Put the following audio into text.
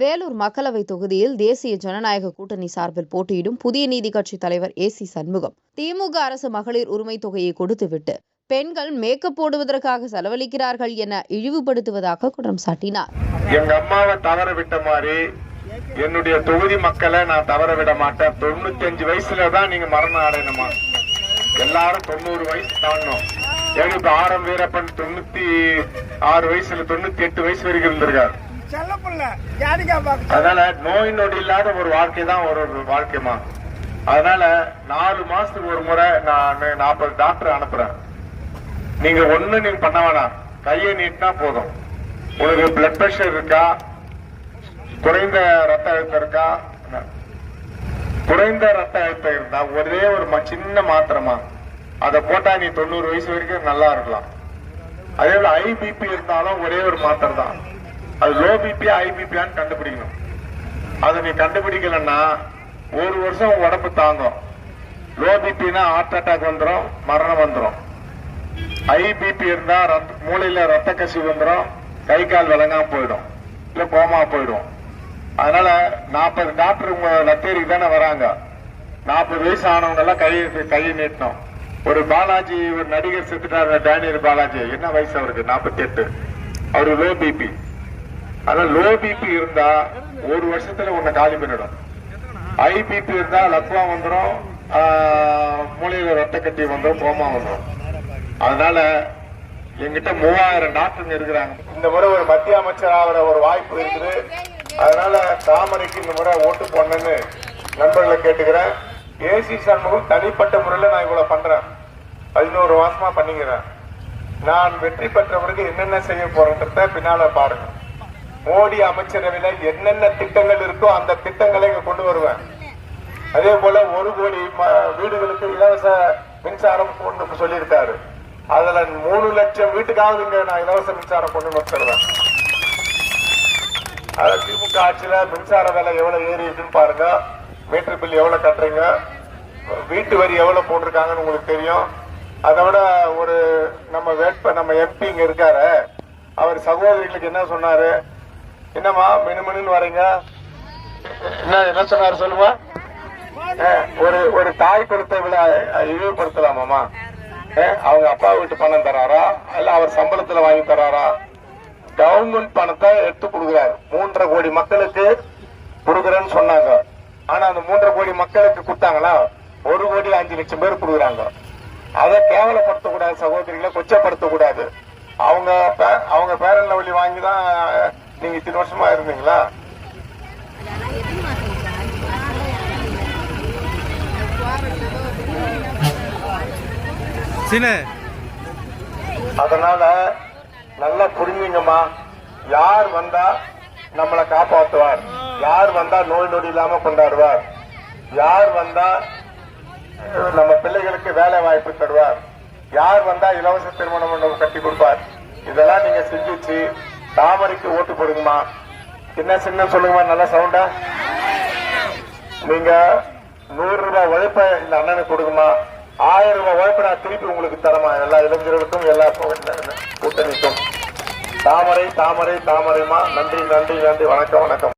வேலூர் மக்களவை தொகுதியில் தேசிய ஜனநாயக கூட்டணி சார்பில் போட்டியிடும் புதிய நீதி கட்சி தலைவர் ஏசி சண்முகம் திமுக அரசு மகளிர் உரிமை தொகையை கொடுத்துவிட்டு பெண்கள் மேக்கப் போடுவதற்காக செலவழிக்கிறார்கள் என இழிவுபடுத்துவதாக குற்றம் சாட்டினார். எங்க அம்மாவை தவற விட்ட மாதிரி என்னுடைய தொகுதி மக்களை நான் தவற விட மாட்டேன். 95 வயசுலதான் நீங்க மரணம் அடையணுமா? எல்லாரும் 90 வயசு தாண்டணும். இப்ப ஆரம் வீரப்பன் 96 வயசுல 98 வயசு வரைக்கும் இருந்திருக்காரு. அதனால நோய் நொடி இல்லாத ஒரு வாழ்க்கை தான் ஒரு வாழ்க்கைமா. அதனால 4 மாசத்துக்கு ஒரு முறை நான் 40 டாக்டர் அனுப்புறேன். நீங்க பண்ண வேணாம், கையை நீட்டினா போதும். உங்களுக்கு பிளட் பிரஷர் இருக்கா, குறைந்த ரத்த அழுத்தம் இருக்கா? குறைந்த ரத்த அழுத்தம் இருந்தா ஒரே ஒரு சின்ன மாத்திரமா அதை போட்டா நீ 90 வயசு வரைக்கும் நல்லா இருக்கலாம். அதே போல ஐபிபி இருந்தாலும் ஒரே ஒரு மாத்திரை தான். அது லோ பிபியா ஐபிபியான்னு கண்டுபிடிக்கணும். அதை நீ கண்டுபிடிக்கலன்னா 1 வருஷம் உடம்பு தாங்கும். லோ பிபினா ஹார்ட் அட்டாக் வந்துடும், மரணம் வந்துடும். ஐபிபி இருந்தா மூளையில ரத்த கசிவு வந்துடும், கை கால் விளங்காம போயிடும், இல்ல கோமா போயிடும். அதனால 40 டாக்டர் உங்க லத்தேரிக்கு தானே வராங்க. 40 வயசு ஆனவங்க எல்லாம் கையை நீட்டணும். ஒரு பாலாஜி, ஒரு நடிகர் செத்துட்டாரு, டேனியல் பாலாஜி. என்ன வயசு அவருக்கு? 48. அவருக்கு லோ பிபி. அதனால லோ பிபி இருந்தா 1 வருஷத்துல உன்னை காலி பண்ணிடும். ஐபிபி இருந்தா லக்வா வந்துடும், மூளையில ரத்த கட்டி வந்துடும், கோமா வந்துடும். அதனால எங்கிட்ட 3000 டாக்டருங்க இருக்கிறாங்க. இந்த முறை ஒரு மத்திய அமைச்சர் ஆகிற ஒரு வாய்ப்பு இருக்குது. அதனால தாமரைக்கு இந்த முறை ஓட்டு போடணும்னு நண்பர்களை கேட்டுக்கிறேன். ஏசி சண்முகம் தனிப்பட்ட முறையில் நான் இவ்வளவு பண்றேன், 11 மாசமா பண்ணிக்கிறேன். நான் வெற்றி பெற்ற பிறகு என்னென்ன செய்ய போறேன்றத பின்னால பாருங்க. மோடி அமைச்சரவையில என்னென்ன திட்டங்கள் இருக்கோ அந்த திட்டங்களை இங்க கொண்டு வருவேன். அதே போல 1 கோடி வீடுகளுக்கு இலவச மின்சாரம் கொண்டு சொல்லியிருக்காரு. அதுல 3 லட்சம் வீட்டுக்காவது இங்க நான் இலவச மின்சாரம் கொண்டு வந்துடுவேன். அதாவது திமுக ஆட்சியில மின்சார விலை எவ்வளவு ஏறி இருக்குன்னு பாருங்க. மீட்டர் பில் எவ்வளவு கட்டுறீங்க, வீட்டு வரி எவ்வளவு போட்டிருக்காங்கன்னு உங்களுக்கு தெரியும். அதை விட ஒரு நம்ம எம்பி இங்க இருக்காரு, அவர் சகோதரிகளுக்கு என்ன சொன்னாரு? என்னமா மினுமினு வரீங்க, என்ன சொன்னாரு சொல்லுவா? ஒரு தாய் கொடுத்த விழா இழிவுபடுத்தலாமாமா? அவங்க அப்பா வீட்டு பணம் தராரா, இல்ல அவர் சம்பளத்துல வாங்கி தராரா? கவர்மெண்ட் பணத்தை எடுத்து கொடுக்கிறாரு. 3.5 கோடி மக்களுக்கு கொடுக்குறேன்னு சொன்னாங்க. ஆனா அந்த 3.5 கோடி மக்களுக்கு கொடுத்தாங்களா? 1 கோடி 5 லட்சம் பேர் கொடுக்குறாங்க. அதை கேவலப்படுத்தக்கூடாது, சகோதரிகளை கொச்சப்படுத்தக்கூடாது. அவங்க பேரன் லெவலி வாங்கிதான் நீங்க இத்தனை வருஷமா இருந்தீங்களா? அதனால நல்லா புரிஞ்சுங்கம்மா. யார் வந்தா நம்மளை காப்பாற்றுவார், யார் வந்தா நோய் நொடி இல்லாம கொண்டாடுவார், யார் வந்தா நம்ம பிள்ளைகளுக்கு வேலை வாய்ப்பு தருவார், யார் வந்தா இலவச திருமண மண்டபம் கட்டி கொடுப்பார், இதெல்லாம் நீங்க சிந்திச்சு தாமரைக்கு ஓட்டு போடுங்கம்மா. சின்ன சொல்லுங்கம்மா, நல்லா சவுண்டா. நீங்க 100 ரூபாய் உழைப்ப இந்த அண்ணனுக்கு கொடுங்கம்மா. 1000 ரூபாய் உழைப்ப நான் திருப்பி உங்களுக்கு தரமா, எல்லா இளைஞர்களுக்கும் எல்லா கூட்டணிக்கும். தாமரை தாமரை தாமரைமா. நன்றி நன்றி நன்றி. வணக்கம் வணக்கம்.